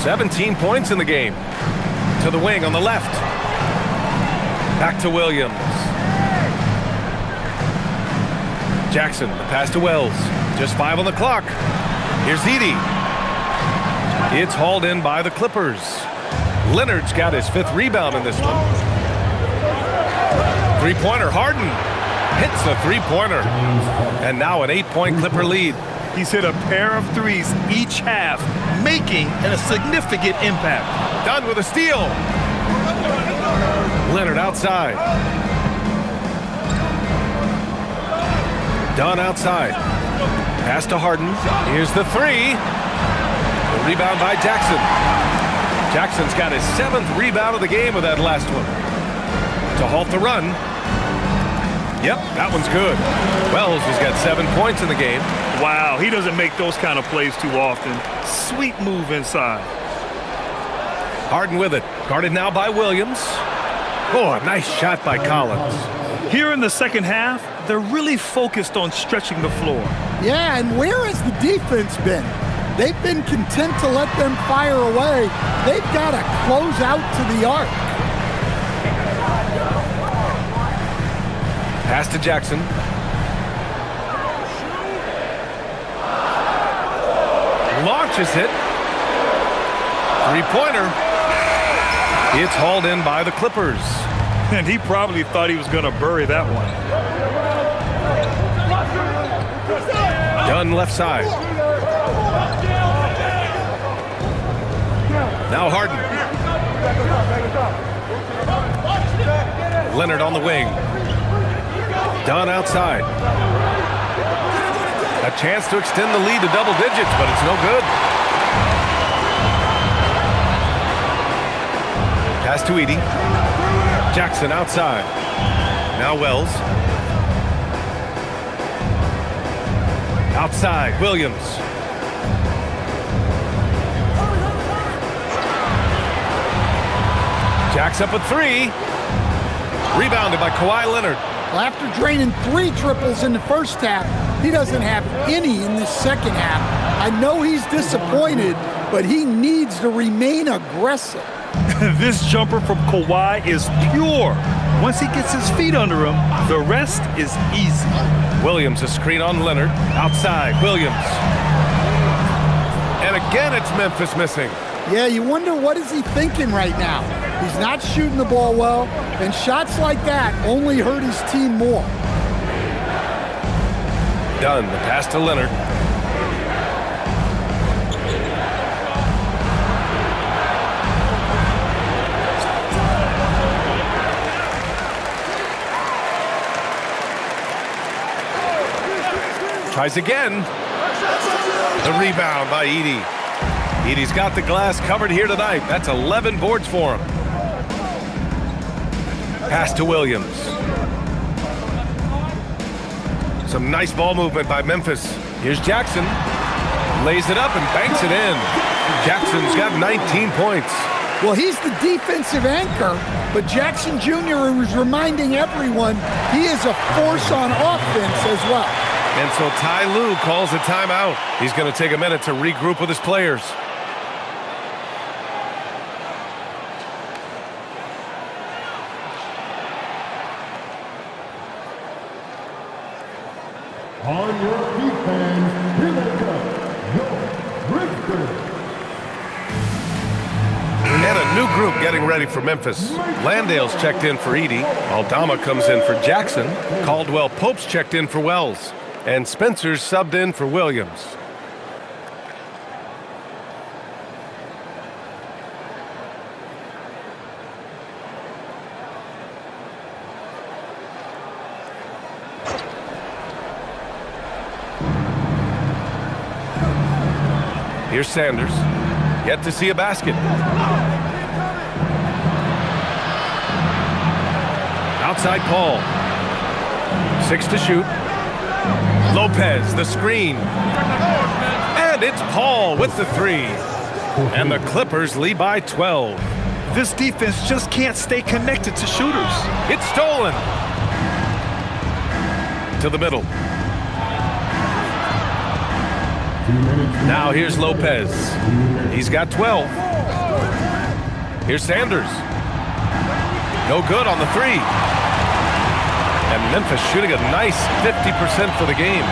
17 points in the game. To the wing on the left. Back to Williams. Jackson, the pass to Wells. Just 5 on the clock. Here's Edey. It's hauled in by the Clippers. Leonard's got his 5th rebound in this one. 3-pointer, Harden. Hits a 3-pointer. And now an 8-point Clipper lead. He's hit a pair of 3s each half, making a significant impact. Dunn with a steal. Leonard outside. Dunn outside. Pass to Harden. Here's the 3. The rebound by Jackson. Jackson's got his 7th rebound of the game with that last one. To halt the run. Yep, that one's good. Wells has got 7 points in the game. Wow, he doesn't make those kind of plays too often. Sweet move inside. Harden with it. Guarded now by Williams. Oh, a nice shot by Collins. Here in the second half, they're really focused on stretching the floor. Yeah, and where has the defense been? They've been content to let them fire away. They've got to close out to the arc. Pass to Jackson. Launches it. 3-pointer. It's hauled in by the Clippers. And he probably thought he was going to bury that one. Dunn left side. Now Harden. Leonard on the wing. Dunn outside. A chance to extend the lead to double digits, but it's no good. Pass to Edey. Jackson outside. Now Wells. Outside, Williams. Jacks up with 3. Rebounded by Kawhi Leonard. Well, after draining 3 triples in the first half, he doesn't have any in the second half. I know he's disappointed, but he needs to remain aggressive. This jumper from Kawhi is pure. Once he gets his feet under him, the rest is easy. Williams, a screen on Leonard. Outside, Williams. And again, it's Memphis missing. Yeah, you wonder what is he thinking right now. He's not shooting the ball well, and shots like that only hurt his team more. Dunn, the pass to Leonard. Tries again. The rebound by Edey. Edey's got the glass covered here tonight. That's 11 boards for him. Pass to Williams. Some nice ball movement by Memphis. Here's Jackson. Lays it up and banks it in. Jackson's got 19 points. Well, he's the defensive anchor, but Jackson Jr. is reminding everyone he is a force on offense as well. And so Ty Lue calls a timeout. He's going to take a minute to regroup with his players. On your feet, fans, here they come, your Grizzlies. And a new group getting ready for Memphis. Landale's checked in for Edey. Aldama comes in for Jackson. Caldwell Pope's checked in for Wells. And Spencer's subbed in for Williams. Here's Sanders. Yet to see a basket. Outside Paul. 6 to shoot. Lopez, the screen. And it's Paul with the 3. And the Clippers lead by 12. This defense just can't stay connected to shooters. It's stolen. To the middle. Now here's Lopez. He's got 12. Here's Sanders. No good on the 3. And Memphis shooting a nice 50% for the game.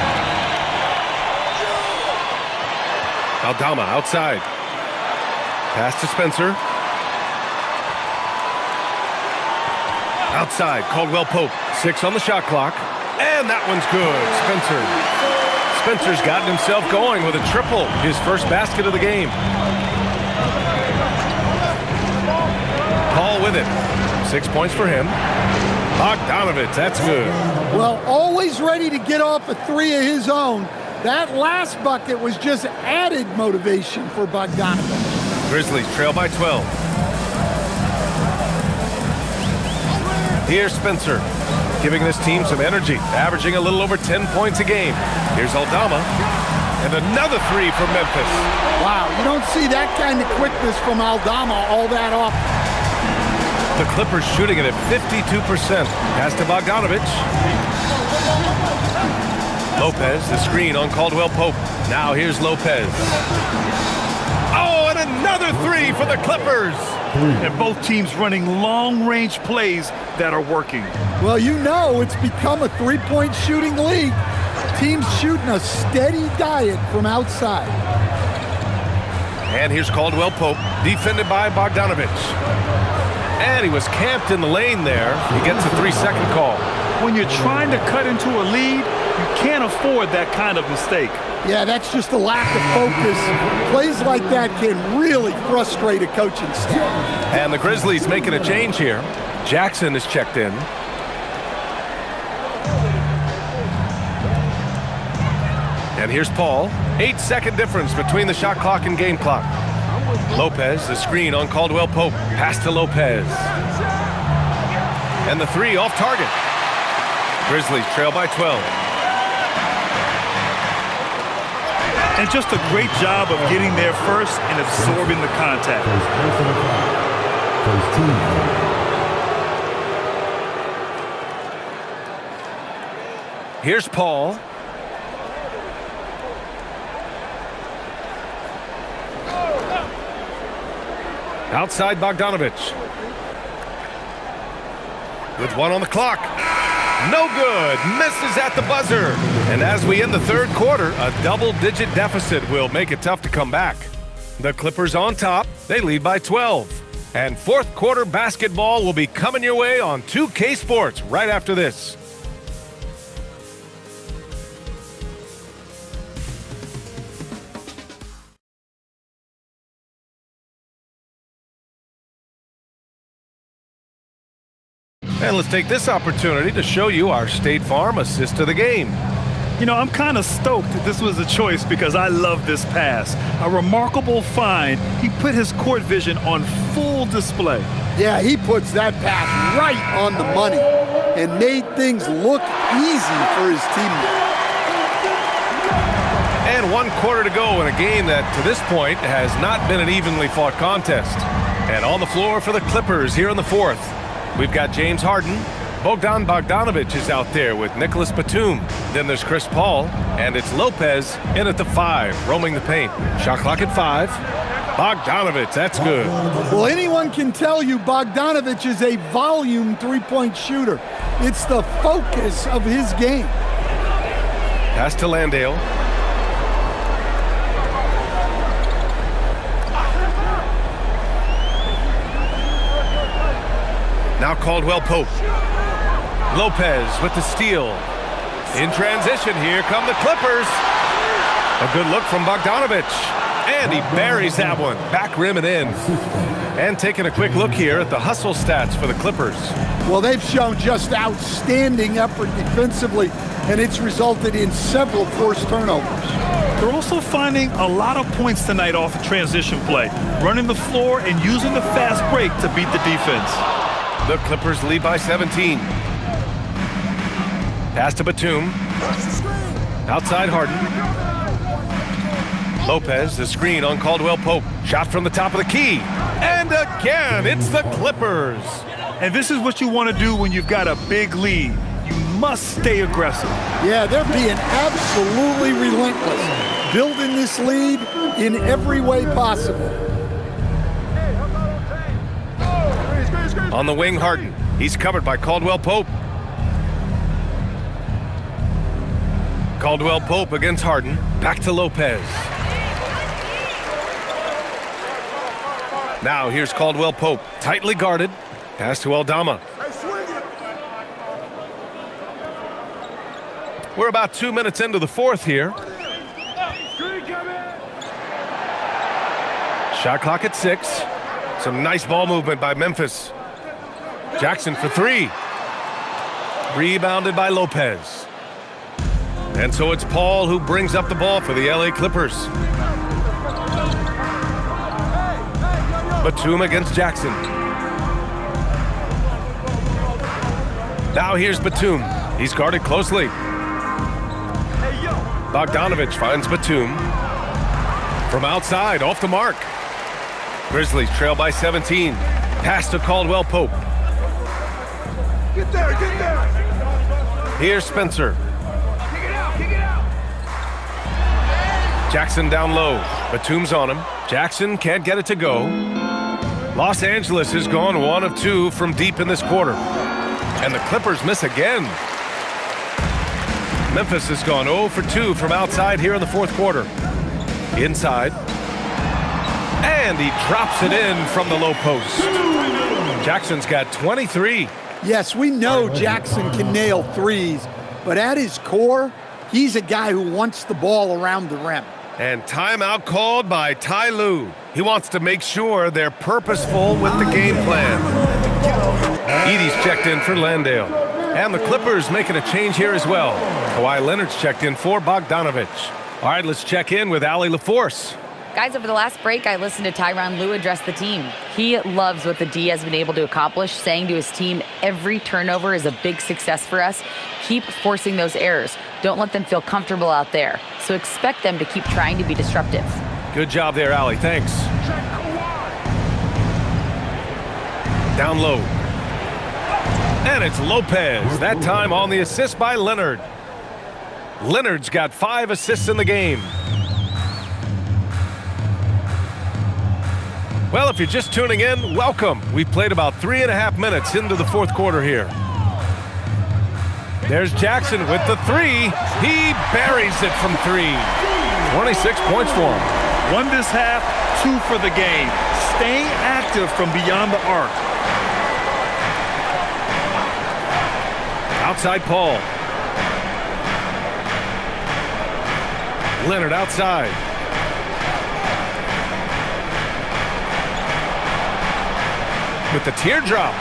Aldama outside. Pass to Spencer. Outside, Caldwell Pope. 6 on the shot clock. And that one's good. Spencer's gotten himself going with a triple. His first basket of the game. Paul with it. 6 points for him. Bogdanovich, that's good. Well, always ready to get off a 3 of his own. That last bucket was just added motivation for Bogdanovich. Grizzlies trail by 12. Here's Spencer, giving this team some energy, averaging a little over 10 points a game. Here's Aldama, and another 3 from Memphis. Wow, you don't see that kind of quickness from Aldama all that often. The Clippers shooting it at 52%. Pass to Bogdanovich. Lopez, the screen on Caldwell Pope. Now here's Lopez. Oh, and another 3 for the Clippers. And both teams running long-range plays that are working. Well, you know it's become a three-point shooting league. Teams shooting a steady diet from outside. And here's Caldwell Pope, defended by Bogdanovich. And he was camped in the lane there. He gets a 3-second call. When you're trying to cut into a lead, you can't afford that kind of mistake. Yeah, that's just a lack of focus. Plays like that can really frustrate a coaching staff. And the Grizzlies making a change here. Jackson is checked in. And here's Paul. 8-second difference between the shot clock and game clock. Lopez, the screen on Caldwell Pope. Pass to Lopez. And the three off target. Grizzlies trail by 12. And just a great job of getting there first and absorbing the contact. Here's Paul. Outside Bogdanovich. With one on the clock. No good. Misses at the buzzer. And as we end the third quarter, a double-digit deficit will make it tough to come back. The Clippers on top. They lead by 12. And fourth quarter basketball will be coming your way on 2K Sports right after this. And let's take this opportunity to show you our State Farm assist to the game. You know, I'm kind of stoked that this was a choice because I love this pass. A remarkable find. He put his court vision on full display. Yeah, he puts that pass right on the money and made things look easy for his teammate. And 1 quarter to go in a game that, to this point, has not been an evenly fought contest. And on the floor for the Clippers here in the fourth. We've got James Harden. Bogdan Bogdanovich is out there with Nicholas Batum. Then there's Chris Paul. And it's Lopez in at the 5, roaming the paint. Shot clock at 5. Bogdanovich, that's good. Well, anyone can tell you Bogdanovich is a volume three-point shooter. It's the focus of his game. Pass to Landale. Now Caldwell Pope. Lopez with the steal. In transition, here come the Clippers. A good look from Bogdanovich. And he buries that one. Back rim and in. And taking a quick look here at the hustle stats for the Clippers. Well, they've shown just outstanding effort defensively, and it's resulted in several forced turnovers. They're also finding a lot of points tonight off of transition play, running the floor and using the fast break to beat the defense. The Clippers lead by 17. Pass to Batum. Outside Harden. Lopez, the screen on Caldwell Pope. Shot from the top of the key. And again, it's the Clippers. And this is what you want to do when you've got a big lead. You must stay aggressive. Yeah, they're being absolutely relentless, building this lead in every way possible. On the wing, Harden. He's covered by Caldwell Pope. Caldwell Pope against Harden. Back to Lopez. Now here's Caldwell Pope. Tightly guarded. Pass to Aldama. We're about 2 minutes into the fourth here. Shot clock at 6. Some nice ball movement by Memphis. Jackson for 3. Rebounded by Lopez. And so it's Paul who brings up the ball for the LA Clippers. Batum against Jackson. Now here's Batum. He's guarded closely. Bogdanovich finds Batum. From outside, off the mark. Grizzlies trail by 17. Pass to Caldwell Pope. Get there, get there. Here's Spencer. Jackson down low. Batum's on him. Jackson can't get it to go. Los Angeles has gone 1 of 2 from deep in this quarter. And the Clippers miss again. Memphis has gone 0 for 2 from outside here in the fourth quarter. Inside. And he drops it in from the low post. Jackson's got 23. Yes, we know Jackson can nail threes, but at his core, he's a guy who wants the ball around the rim. And timeout called by Ty Lue. He wants to make sure they're purposeful with the game plan. Edey's checked in for Landale. And the Clippers making a change here as well. Kawhi Leonard's checked in for Bogdanovich. All right, let's check in with Allie LaForce. Guys, over the last break, I listened to Tyronn Lue address the team. He loves what the D has been able to accomplish, saying to his team, every turnover is a big success for us. Keep forcing those errors. Don't let them feel comfortable out there. So expect them to keep trying to be disruptive. Good job there, Allie. Thanks. Down low. And it's Lopez. That time on the assist by Leonard. Leonard's got 5 assists in the game. Well, if you're just tuning in, welcome. We've played about 3.5 minutes into the fourth quarter here. There's Jackson with the 3. He buries it from 3. 26 points for him. 1 this half, 2 for the game. Staying active from beyond the arc. Outside Paul. Leonard outside. With the teardrop.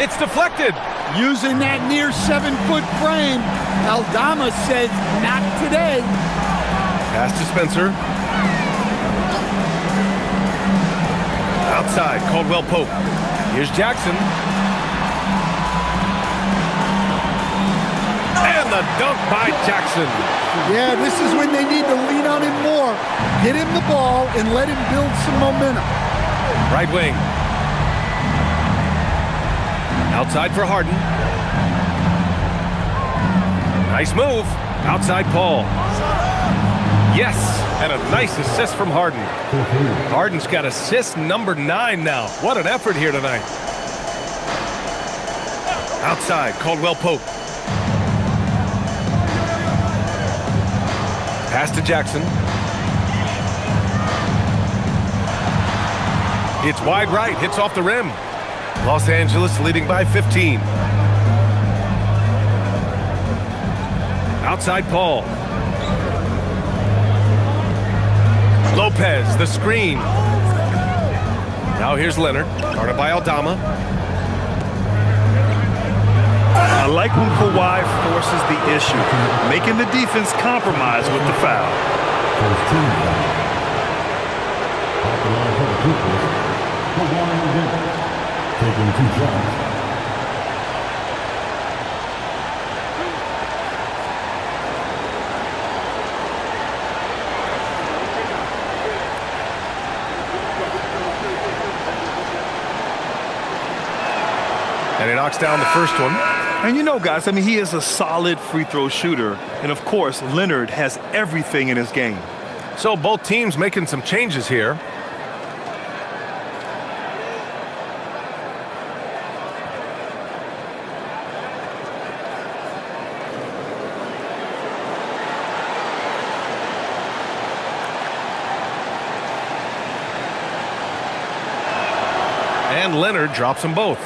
It's deflected. Using that near 7-foot frame. Aldama says, not today. Pass to Spencer. Outside, Caldwell Pope. Here's Jackson. And the dunk by Jackson. Yeah, this is when they need to lean on him more. Get him the ball and let him build some momentum. Right wing. Outside for Harden. Nice move. Outside Paul. Yes, and a nice assist from Harden. Harden's got assist number 9 now. What an effort here tonight. Outside, Caldwell Pope. Pass to Jackson. It's wide right, hits off the rim. Los Angeles leading by 15. Outside Paul. Lopez, the screen. Now here's Leonard, guarded by Aldama. I like when Kawhi forces the issue, making the defense compromise with the foul. First team foul. Off the line for the Clippers, Kawhi taking 2 shots. And he knocks down the first one. And you know, guys, I mean, he is a solid free throw shooter. And of course, Leonard has everything in his game. So both teams making some changes here. And Leonard drops them both.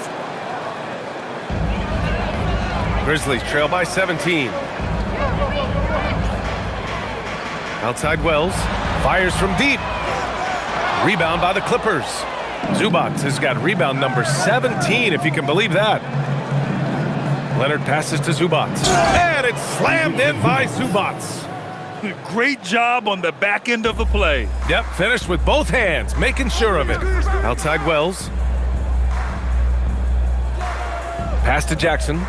Grizzlies trail by 17. Outside Wells. Fires from deep. Rebound by the Clippers. Zubac has got rebound number 17, if you can believe that. Leonard passes to Zubac. And it's slammed in by Zubac. Great job on the back end of the play. Yep, finished with both hands, making sure of it. Outside Wells. Pass to Jackson.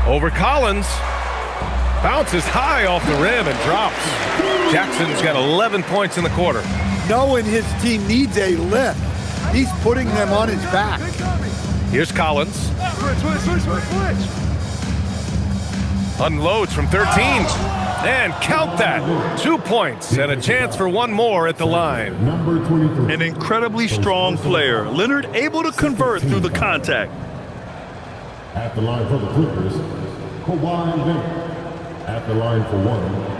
Over Collins. Bounces high off the rim and drops. Jackson's got 11 points in the quarter. Knowing his team needs a lift, he's putting them on his back. Here's Collins. Unloads from 13. And count that. 2 points and a chance for one more at the line. Number 23. An incredibly strong player. Leonard able to convert through the contact. At the line for the Clippers, Kawhi Leonard. At the line for 1.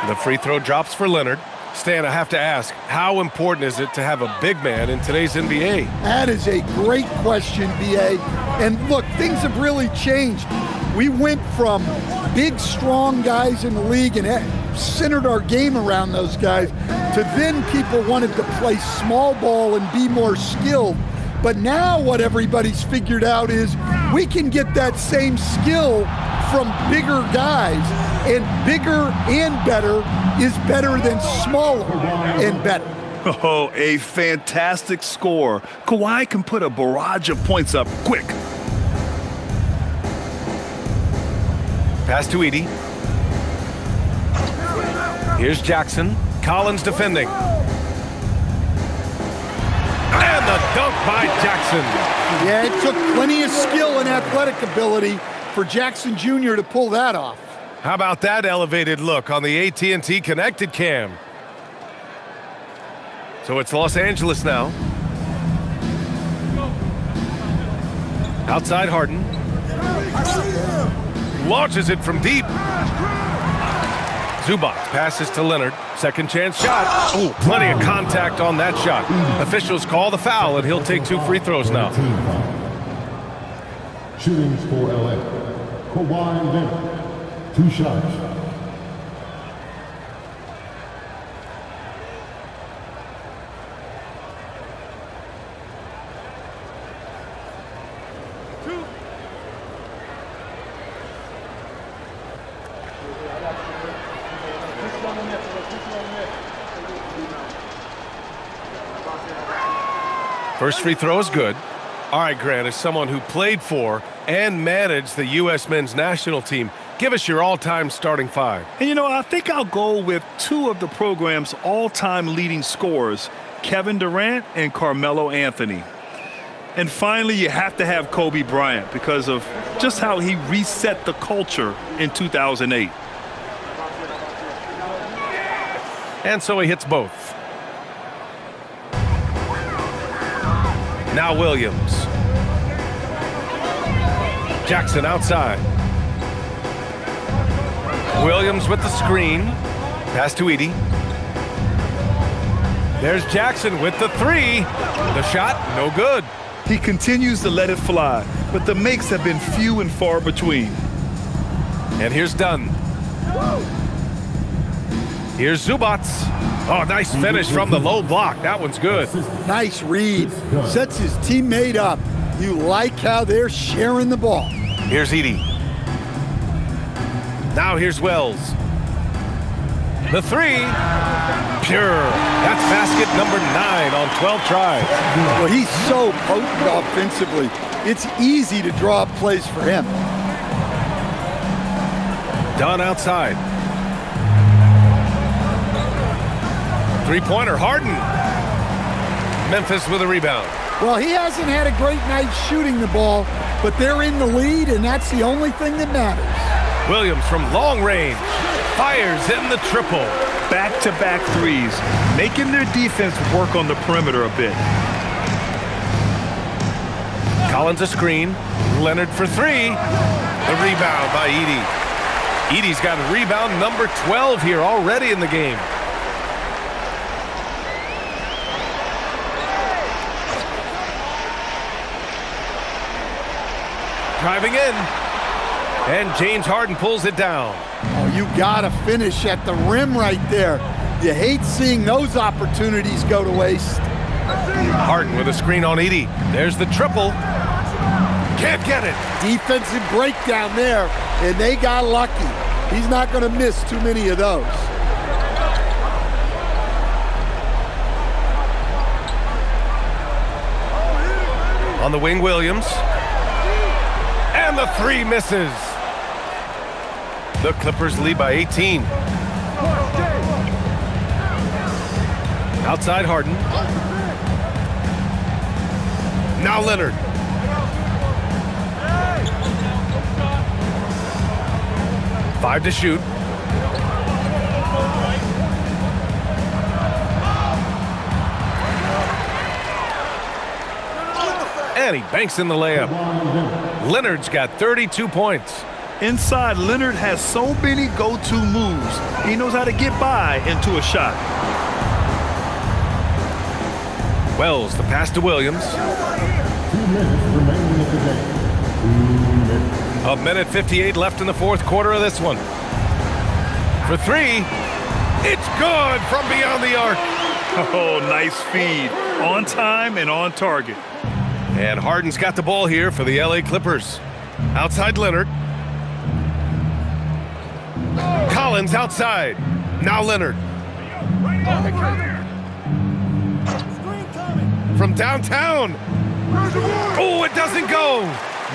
The free throw drops for Leonard. Stan, I have to ask, how important is it to have a big man in today's NBA? That is a great question, B.A. And look, things have really changed. We went from big, strong guys in the league and centered our game around those guys to then people wanted to play small ball and be more skilled. But now what everybody's figured out is we can get that same skill from bigger guys, and bigger and better is better than smaller and better. Oh, a fantastic score. Kawhi can put a barrage of points up quick. Pass to Edey. Here's Jackson. Collins defending. And the dunk by Jackson. Yeah, it took plenty of skill and athletic ability for Jackson Jr. to pull that off. How about that elevated look on the AT&T connected cam? So it's Los Angeles now. Outside Harden. Launches it from deep. Zubac passes to Leonard. Second chance shot. Ooh, plenty of contact on that shot. Officials call the foul, and he'll take 2 free throws now. Shootings for LA. Kawhi Leonard, 2 shots. First free throw is good. All right, Grant, as someone who played for and managed the U.S. men's national team, give us your all-time starting 5. And you know, I think I'll go with 2 of the program's all-time leading scorers, Kevin Durant and Carmelo Anthony. And finally, you have to have Kobe Bryant because of just how he reset the culture in 2008. And so he hits both. Now Williams. Jackson outside. Williams with the screen. Pass to Edey. There's Jackson with the 3. The shot, no good. He continues to let it fly, but the makes have been few and far between. And here's Dunn. Here's Zubac. Oh, nice finish from the low block. That one's good. Nice read. Sets his teammate up. You like how they're sharing the ball. Here's Edey. Now here's Wells. The 3. Pure. That's basket number 9 on 12 tries. Well, he's so potent offensively. It's easy to draw up plays for him. Dunn outside. 3-pointer, Harden. Memphis with a rebound. Well, he hasn't had a great night shooting the ball, but they're in the lead, and that's the only thing that matters. Williams from long range. Fires in the triple. Back-to-back threes, making their defense work on the perimeter a bit. Collins a screen. Leonard for 3. The rebound by Edey. Edey's got rebound number 12 here already in the game. Driving in. And James Harden pulls it down. Oh, you got to finish at the rim right there. You hate seeing those opportunities go to waste. Harden with a screen on Edey. There's the triple. Can't get it. Defensive breakdown there, and they got lucky. He's not going to miss too many of those. On the wing, Williams. And the 3 misses. The Clippers lead by 18. Outside Harden. Now Leonard. Five to shoot. And he banks in the layup. Leonard's got 32 points. Inside, Leonard has so many go-to moves. He knows how to get by into a shot. Wells, the pass to Williams. 2 minutes remaining in the game. 2 minutes. A minute 58 left in the fourth quarter of this one. For three, it's good from beyond the arc. Oh, nice feed. On time and on target. And Harden's got the ball here for the LA Clippers. Outside Leonard. Collins outside. Now Leonard. From downtown. Oh, it doesn't go.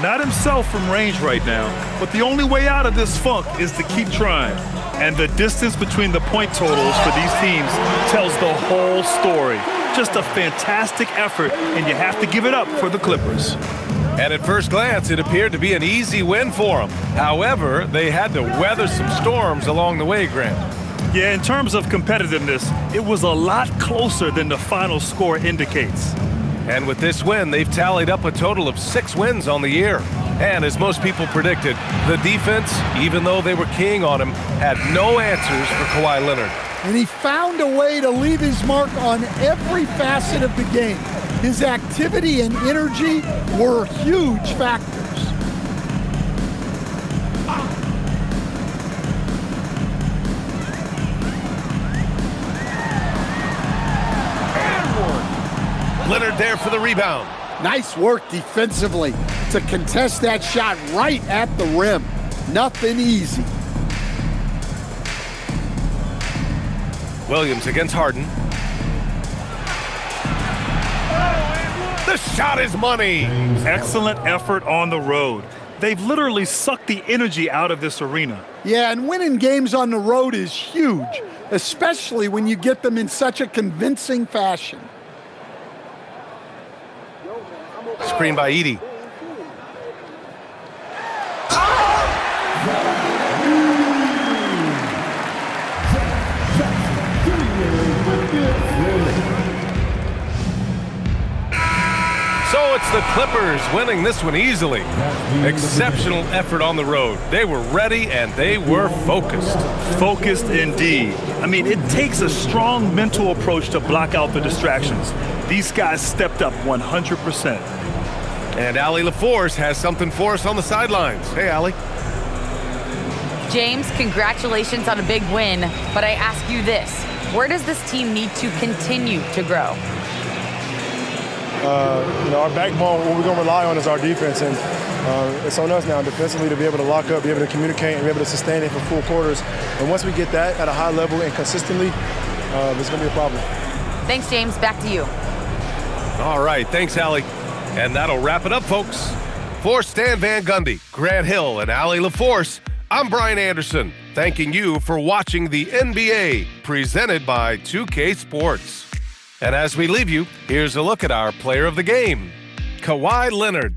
Not himself from range right now, but the only way out of this funk is to keep trying. And the distance between the point totals for these teams tells the whole story. Just a fantastic effort, and you have to give it up for the Clippers. And at first glance, it appeared to be an easy win for them. However, they had to weather some storms along the way, Grant. Yeah, in terms of competitiveness, it was a lot closer than the final score indicates. And with this win, they've tallied up a total of 6 wins on the year. And as most people predicted, the defense, even though they were keying on him, had no answers for Kawhi Leonard. And he found a way to leave his mark on every facet of the game. His activity and energy were huge factors. Leonard there for the rebound. Nice work defensively to contest that shot right at the rim. Nothing easy. Williams against Harden. The shot is money. Excellent effort on the road. They've literally sucked the energy out of this arena. Yeah, and winning games on the road is huge, especially when you get them in such a convincing fashion. Screen by Edey. So it's the Clippers winning this one easily. Exceptional effort on the road. They were ready and they were focused. Focused indeed. I mean, it takes a strong mental approach to block out the distractions. These guys stepped up 100%. And Allie LaForce has something for us on the sidelines. Hey, Allie. James, congratulations on a big win, but I ask you this. Where does this team need to continue to grow? Our backbone, what we're going to rely on is our defense, and it's on us now defensively to be able to lock up, be able to communicate, and be able to sustain it for full quarters. And once we get that at a high level and consistently, there's going to be a problem. Thanks, James. Back to you. All right. Thanks, Allie. And that'll wrap it up, folks. For Stan Van Gundy, Grant Hill, and Allie LaForce, I'm Brian Anderson, thanking you for watching the NBA presented by 2K Sports. And as we leave you, here's a look at our player of the game, Kawhi Leonard.